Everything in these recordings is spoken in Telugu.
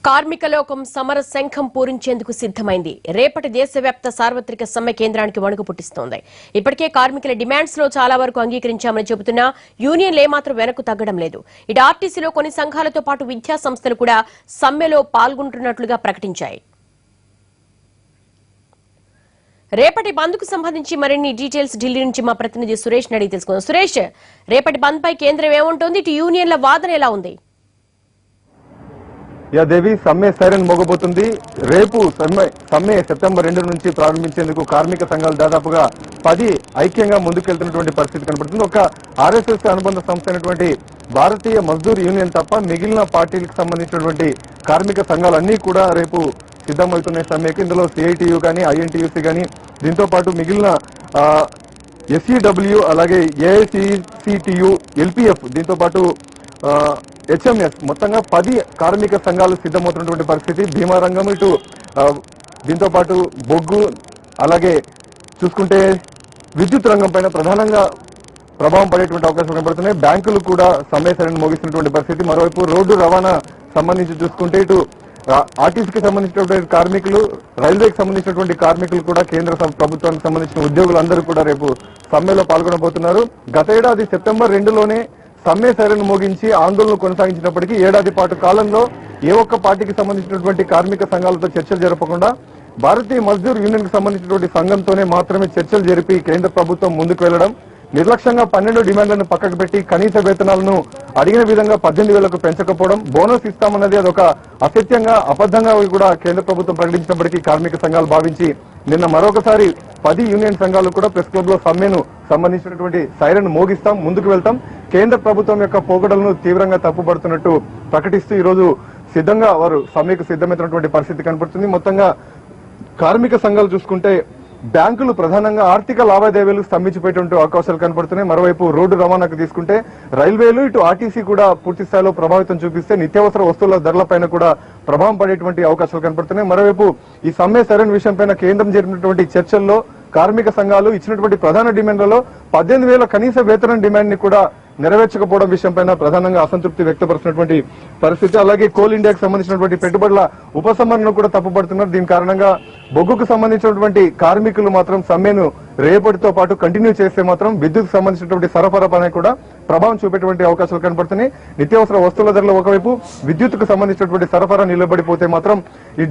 కార్మిక లోకం సమర శంఖం పూరించేందుకు సిద్ధమైంది. రేపటి దేశవ్యాప్త సార్వత్రిక సమ్మె కేంద్రానికి వణుకు పుట్టిస్తోంది. ఇప్పటికే కార్మికుల డిమాండ్స్ లో చాలా వరకు అంగీకరించామని చెబుతున్నా యూనియన్లు ఏమాత్రం వెనక్కు తగ్గడం లేదు. ఇటు ఆర్టీసీలో కొన్ని సంఘాలతో పాటు విద్యా సంస్థలు కూడా సమ్మెలో పాల్గొంటున్నట్లుగా ప్రకటించాయి. రేపటి బంద్ కు సంబంధించి మరిన్ని డీటెయిల్స్ ఢిల్లీ నుంచి మా ప్రతినిధి సురేష్ అడిగి తెలుసుకుందాం. సురేష్, రేపటి బంద్ పై కేంద్రం ఏమంటోంది? ఇటు యూనియన్ల వాదన ఎలా ఉంది? దేవి, సమ్మె సైరన్ మోగబోతుంది. రేపు సమ్మె సెప్టెంబర్ 2 నుంచి ప్రారంభించేందుకు కార్మిక సంఘాలు దాదాపుగా 10 ఐక్యంగా ముందుకెళ్తున్నటువంటి పరిస్థితి కనబడుతుంది. ఒక ఆర్ఎస్ఎస్ అనుబంధ సంస్థ అయినటువంటి భారతీయ మజ్దూర్ యూనియన్ తప్ప మిగిలిన పార్టీలకు సంబంధించినటువంటి కార్మిక సంఘాలన్నీ కూడా రేపు సిద్ధమవుతున్నాయి సమ్మెకి. ఇందులో సిఐటియు కానీ, ఐఎన్టీయూసీ కానీ, దీంతో పాటు మిగిలిన ఎస్ఈడబ్ల్యూ, అలాగే ఏఐసిటియు, ఎల్పిఎఫ్, దీంతో పాటు హెచ్ఎంఎస్, మొత్తంగా 10 కార్మిక సంఘాలు సిద్ధమవుతున్నటువంటి పరిస్థితి. భీమా రంగం, ఇటు దీంతో పాటు బొగ్గు, అలాగే చూసుకుంటే విద్యుత్ రంగం పైన ప్రధానంగా ప్రభావం పడేటువంటి అవకాశాలు కనబడుతున్నాయి. బ్యాంకులు కూడా సమ్మె సైరన్ మోగిస్తున్నటువంటి పరిస్థితి. మరోవైపు రోడ్డు రవాణా సంబంధించి చూసుకుంటే ఇటు ఆర్టీసీకి సంబంధించినటువంటి కార్మికులు, రైల్వేకి సంబంధించినటువంటి కార్మికులు కూడా కేంద్ర ప్రభుత్వానికి సంబంధించిన ఉద్యోగులందరూ కూడా రేపు సమ్మెలో పాల్గొనబోతున్నారు. గత ఏడాది సెప్టెంబర్ 2లోనే సమ్మె సైరన్ మోగించి ఆందోళనలు కొనసాగించినప్పటికీ ఏడాది పాటు కాలంలో ఏ ఒక్క పార్టీకి సంబంధించినటువంటి కార్మిక సంఘాలతో చర్చలు జరపకుండా భారతీయ మజ్దూర్ యూనియన్ కి సంబంధించినటువంటి సంఘంతోనే మాత్రమే చర్చలు జరిపి కేంద్ర ప్రభుత్వం ముందుకు వెళ్లడం, నిర్లక్ష్యంగా 12 డిమాండ్లను పక్కకు పెట్టి కనీస వేతనాలను అడిగిన విధంగా 18,000కు పెంచకపోవడం, బోనస్ ఇస్తామన్నది అదొక అసత్యంగా, అబద్ధంగా కూడా కేంద్ర ప్రభుత్వం ప్రకటించినప్పటికీ కార్మిక సంఘాలు భావించి నిన్న మరొకసారి 10 యూనియన్ సంఘాలు కూడా ప్రెస్ క్లబ్ లో సమ్మెను సంబంధించినటువంటి సైరన్ మోగిస్తాం, ముందుకు వెళ్తాం, కేంద్ర ప్రభుత్వం యొక్క పోకడలను తీవ్రంగా తప్పుపడుతున్నట్టు ప్రకటిస్తూ ఈ రోజు సిద్ధంగా వారు సమ్మెకు సిద్ధమైనటువంటి పరిస్థితి కనపడుతుంది. మొత్తంగా కార్మిక సంఘాలు చూసుకుంటే బ్యాంకులు ప్రధానంగా ఆర్థిక లావాదేవీలు స్తంభించిపోయేటువంటి అవకాశాలు కనపడుతున్నాయి. మరోవైపు రోడ్డు రవాణాకు తీసుకుంటే రైల్వేలు, ఇటు ఆర్టీసీ కూడా పూర్తి స్థాయిలో ప్రభావితం చూపిస్తే నిత్యావసర వస్తువుల ధరలపైన కూడా ప్రభావం పడేటువంటి అవకాశాలు కనపడుతున్నాయి. మరోవైపు ఈ సమ్మె సరైన విషయంపైన కేంద్రం జరిపినటువంటి చర్చల్లో కార్మిక సంఘాలు ఇచ్చినటువంటి ప్రధాన డిమాండ్లలో 18,000 కనీస వేతనం డిమాండ్ ని కూడా నెరవేర్చకపోవడం విషయంపైన ప్రధానంగా అసంతృప్తి వ్యక్తపరుస్తున్నటువంటి పరిస్థితి. అలాగే కోల్ ఇండియాకు సంబంధించినటువంటి పెట్టుబడుల ఉపసంహరణను కూడా తప్పుపడుతున్నారు. దీని కారణంగా బొగ్గుకు సంబంధించినటువంటి కార్మికులు మాత్రం సమ్మెను రేపటితో పాటు కంటిన్యూ చేస్తే మాత్రం విద్యుత్ సంబంధించినటువంటి సరఫరా పైన కూడా ప్రభావం చూపేటువంటి అవకాశాలు కనపడుతున్నాయి. నిత్యావసర వస్తువుల ధరలు ఒకవైపు, విద్యుత్కు సంబంధించినటువంటి సరఫరా నిలబడిపోతే మాత్రం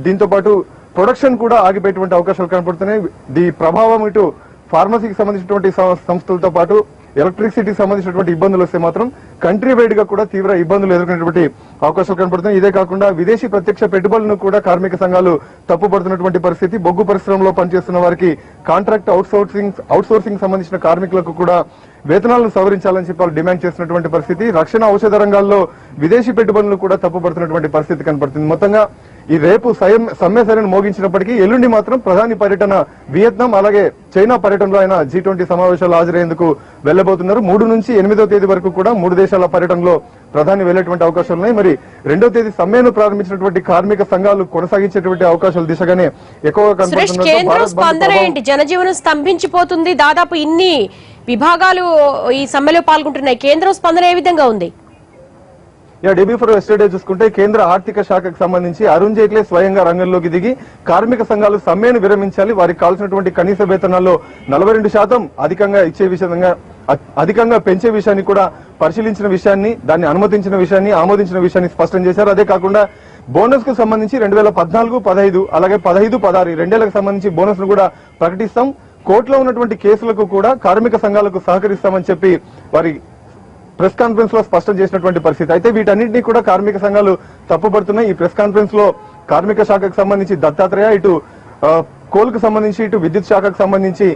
దీంతో పాటు ప్రొడక్షన్ కూడా ఆగిపోయేటువంటి అవకాశాలు కనపడుతున్నాయి. ఈ ప్రభావం ఇటు ఫార్మసీకి సంబంధించినటువంటి సంస్థలతో పాటు ఎలక్ట్రిసిటీకి సంబంధించినటువంటి ఇబ్బందులు వస్తే మాత్రం కంట్రీ వైడ్ గా కూడా తీవ్ర ఇబ్బందులు ఎదుర్కొనేటువంటి అవకాశాలు కనపడుతున్నాయి. ఇదే కాకుండా విదేశీ ప్రత్యక్ష పెట్టుబడులను కూడా కార్మిక సంఘాలు తప్పుపడుతున్నటువంటి పరిస్థితి. బొగ్గు పరిశ్రమలో పనిచేస్తున్న వారికి కాంట్రాక్ట్ అవుట్సోర్సింగ్ సంబంధించిన కార్మికులకు కూడా వేతనాలను సవరించాలని చెప్పి వాళ్ళు డిమాండ్ చేస్తున్నటువంటి పరిస్థితి. రక్షణ, ఔషధ రంగాల్లో విదేశీ పెట్టుబడులను కూడా తప్పుపడుతున్నటువంటి పరిస్థితి కనపడుతుంది. మొత్తంగా ఈ రేపు సమ్మె సైరన్ మోగించినప్పటికీ ఎల్లుండి మాత్రం ప్రధాని పర్యటన వియత్నాం, అలాగే చైనా పర్యటనలో ఆయన G20 సమావేశాలు హాజరయ్యేందుకు వెళ్లబోతున్నారు. 3 నుంచి 8వ తేదీ వరకు కూడా 3 దేశాల పర్యటనలో ప్రధాని వెళ్లేటువంటి అవకాశాలు ఉన్నాయి. మరి 2వ తేదీ సమ్మెను ప్రారంభించినటువంటి కార్మిక సంఘాలు కొనసాగించేటువంటి అవకాశాల దిశగానే ఎక్కువగా కనపడుతుంది. జనజీవనం స్తంభించిపోతుంది. దాదాపు ఇన్ని విభాగాలు ఈ సమ్మెలో పాల్గొంటున్నాయి. కేంద్రం స్పందన ఏ విధంగా ఉంది? డేబీ ఫర్ ఎస్టర్డే చూసుకుంటే కేంద్ర ఆర్థిక శాఖకు సంబంధించి అరుణ్ జైట్లీ స్వయంగా రంగంలోకి దిగి కార్మిక సంఘాలు సమ్మెను విరమించాలి, వారికి కావాల్సినటువంటి కనీస వేతనాల్లో 42% అధికంగా పెంచే విషయాన్ని కూడా పరిశీలించిన విషయాన్ని, దాన్ని అనుమతించిన విషయాన్ని, ఆమోదించిన విషయాన్ని స్పష్టం చేశారు. అదే కాకుండా బోనస్ కు సంబంధించి 2014, 15 అలాగే 15, 16 రెండేళ్లకు సంబంధించి బోనస్ ను కూడా ప్రకటిస్తాం, కోర్టులో ఉన్నటువంటి కేసులకు కూడా కార్మిక సంఘాలకు సహకరిస్తామని చెప్పి వారి ప్రెస్ కాన్ఫరెన్స్ లో స్పష్టం చేసినటువంటి పరిస్థితి. అయితే వీటన్నింటినీ కూడా కార్మిక సంఘాలు తప్పుపడుతున్నాయి. ఈ ప్రెస్ కాన్ఫరెన్స్ లో కార్మిక శాఖకు సంబంధించి దత్తాత్రేయ, ఇటు కోల్ కు సంబంధించి, ఇటు విద్యుత్ శాఖకు సంబంధించి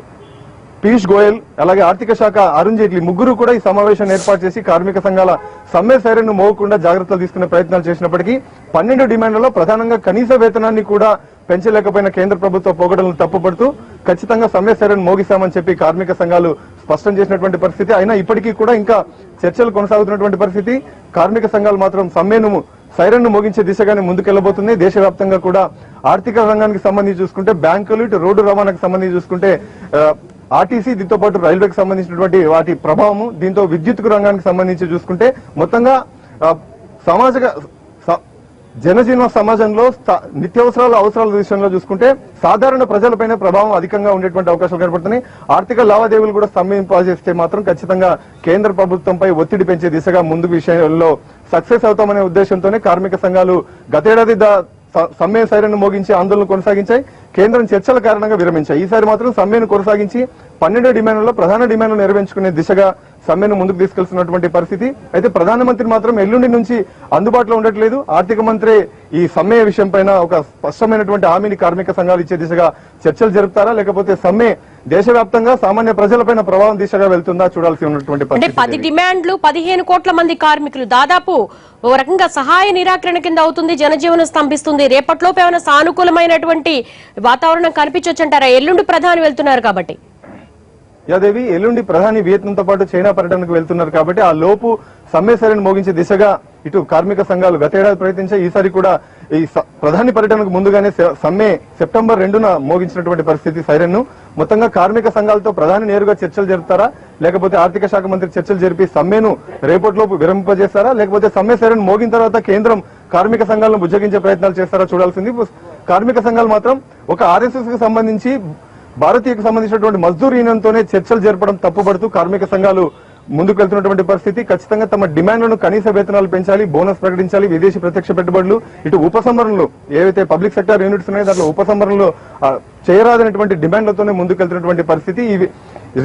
పీయూష్ గోయల్, అలాగే ఆర్థిక శాఖ అరుణ్ జైట్లీ ముగ్గురు కూడా ఈ సమావేశాన్ని ఏర్పాటు చేసి కార్మిక సంఘాల సమ్మె సైరన్ మోగకుండా జాగ్రత్తలు తీసుకునే ప్రయత్నాలు చేసినప్పటికీ 12 డిమాండ్లలో ప్రధానంగా కనీస వేతనాన్ని కూడా పెంచలేకపోయిన కేంద్ర ప్రభుత్వ పోకడలను తప్పుపడుతూ ఖచ్చితంగా సమ్మె సైరన్ మోగిస్తామని చెప్పి కార్మిక సంఘాలు స్పష్టం చేసినటువంటి పరిస్థితి. అయినా ఇప్పటికీ కూడా ఇంకా చర్చలు కొనసాగుతున్నటువంటి పరిస్థితి. కార్మిక సంఘాలు మాత్రం సైరన్ ను మోగించే దిశగానే ముందుకెళ్లబోతుంది. దేశవ్యాప్తంగా కూడా ఆర్థిక రంగానికి సంబంధించి చూసుకుంటే బ్యాంకులు, ఇటు రోడ్డు రవాణాకు సంబంధించి చూసుకుంటే ఆర్టీసీ, దీంతో పాటు రైల్వేకి సంబంధించినటువంటి వాటి ప్రభావము, దీంతో విద్యుత్ రంగానికి సంబంధించి చూసుకుంటే మొత్తంగా జనజీవన సమాజంలో అవసరాల విషయంలో చూసుకుంటే సాధారణ ప్రజలపైన ప్రభావం అధికంగా ఉండేటువంటి అవకాశాలు కనబడుతున్నాయి. ఆర్థిక లావాదేవీలు కూడా స్తంభింపజేస్తే మాత్రం ఖచ్చితంగా కేంద్ర ప్రభుత్వంపై ఒత్తిడి పెంచే దిశగా ముందు విషయంలో సక్సెస్ అవుతామనే ఉద్దేశంతోనే కార్మిక సంఘాలు గతేడాది సమ్మె సైరను మోగించి ఆందోళన కొనసాగించాయి. కేంద్రం చర్చల కారణంగా విరమించాయి. ఈసారి మాత్రం సమ్మెను కొనసాగించి 12 డిమాండ్లలో ప్రధాన డిమాండ్లు నెరవేర్చుకునే దిశగా సమ్మెను ముందుకు తీసుకెళ్తున్నటువంటి పరిస్థితి. అయితే ప్రధానమంత్రి మాత్రం ఎల్లుండి నుంచి అందుబాటులో ఉండట్లేదు. ఆర్థిక మంత్రి ఈ సమ్మె విషయం పైన ఒక స్పష్టమైనటువంటి హామీని కార్మిక సంఘాలు ఇచ్చే దిశగా చర్చలు జరుపుతారా, లేకపోతే సమ్మె దేశవ్యాప్తంగా సామాన్య ప్రజలపైన ప్రభావం దిశగా వెళ్తుందా చూడాల్సి ఉన్నటువంటి పరిస్థితి. 10 డిమాండ్లు 15 కోట్ల మంది కార్మికులు దాదాపు ఓ రకంగా సహాయ నిరాకరణ కింద అవుతుంది. జనజీవనం స్తంభిస్తుంది. రేపట్లోపు ఏమైనా సానుకూలమైనటువంటి వాతావరణం కనిపించొచ్చంటారా? ఎల్లుండి ప్రధాని వెళ్తున్నారు కాబట్టి. యాదేవి ఎల్లుండి ప్రధాని వియత్నంతో పాటు చైనా పర్యటనకు వెళ్తున్నారు కాబట్టి ఆ లోపు సమ్మె సరైన మోగించే దిశగా ఇటు కార్మిక సంఘాలు గతేడాది ప్రయత్నించాయి. ఈసారి కూడా ఈ ప్రధాని పర్యటనకు ముందుగానే సమ్మె సెప్టెంబర్ 2న మోగించినటువంటి పరిస్థితి సైరన్. మొత్తంగా కార్మిక సంఘాలతో ప్రధాని నేరుగా చర్చలు జరుపుతారా, లేకపోతే ఆర్థిక శాఖ మంత్రి చర్చలు జరిపి సమ్మెను రేపటిలోపు విరమింపజేస్తారా, లేకపోతే సమ్మె సైరన్ మోగిన తర్వాత కేంద్రం కార్మిక సంఘాలను బుజ్జగించే ప్రయత్నాలు చేస్తారా చూడాల్సింది. కార్మిక సంఘాలు మాత్రం ఒక ఆర్ఎస్ఎస్ కు సంబంధించి భారతీయకు సంబంధించినటువంటి మజ్దూర్ యూనియన్తోనే చర్చలు జరపడం తప్పుపడుతూ కార్మిక సంఘాలు ముందుకు వెళ్తున్నటువంటి పరిస్థితి. ఖచ్చితంగా తమ డిమాండ్లను కనీస వేతనాలు పెంచాలి, బోనస్ ప్రకటించాలి, విదేశీ ప్రత్యక్ష పెట్టుబడులు, ఇటు ఉపసంహరణలు ఏవైతే పబ్లిక్ సెక్టర్ యూనిట్స్ ఉన్నాయో దాంట్లో ఉపసంహరణలు చేయరాదనేటువంటి డిమాండ్లతోనే ముందుకు వెళ్తున్నటువంటి పరిస్థితి. ఇవి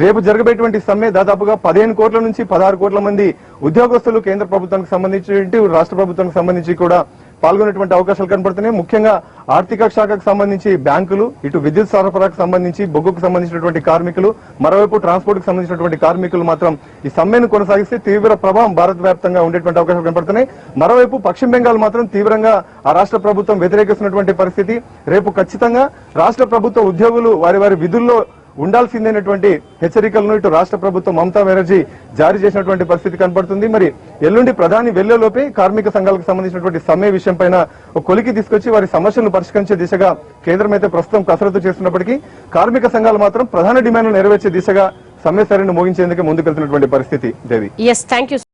రేపు జరగబోయేటువంటి సమ్మె దాదాపుగా 15 కోట్ల నుంచి 16 కోట్ల మంది ఉద్యోగస్తులు కేంద్ర ప్రభుత్వానికి సంబంధించి రాష్ట్ర ప్రభుత్వానికి సంబంధించి కూడా పాల్గొనేటువంటి అవకాశాలు కనబడుతున్నాయి. ముఖ్యంగా ఆర్థిక శాఖకు సంబంధించి బ్యాంకులు, ఇటు విద్యుత్ సరఫరాకు సంబంధించి బొగ్గుకు సంబంధించినటువంటి కార్మికులు, మరోవైపు ట్రాన్స్పోర్ట్ కు సంబంధించినటువంటి కార్మికులు మాత్రం ఈ సమ్మెను కొనసాగిస్తే తీవ్ర ప్రభావం భారత వ్యాప్తంగా ఉండేటువంటి అవకాశాలు కనబడుతున్నాయి. మరోవైపు పశ్చిమ బెంగాల్ మాత్రం తీవ్రంగా ఆ రాష్ట్ర ప్రభుత్వం వ్యతిరేకిస్తున్నటువంటి పరిస్థితి. రేపు ఖచ్చితంగా రాష్ట్ర ప్రభుత్వ ఉద్యోగులు వారి విధుల్లో ఉండాల్సిందేనటువంటి హెచ్చరికలను ఇటు రాష్ట్ర ప్రభుత్వం మమతా బెనర్జీ జారీ చేసినటువంటి పరిస్థితి కనపడుతుంది. మరి ఎల్లుండి ప్రధాని వెళ్లేలోపే కార్మిక సంఘాలకు సంబంధించినటువంటి సమ్మె విషయం పైన ఒక కొలికి తీసుకొచ్చి వారి సమస్యలను పరిష్కరించే దిశగా కేంద్రం అయితే ప్రస్తుతం కసరత్తు చేస్తున్నప్పటికీ కార్మిక సంఘాలు మాత్రం ప్రధాన డిమాండ్లు నెరవేర్చే దిశగా సమ్మె సరైన మోగించేందుకు ముందుకెళ్తున్నటువంటి పరిస్థితి. దేవి. Yes, thank you.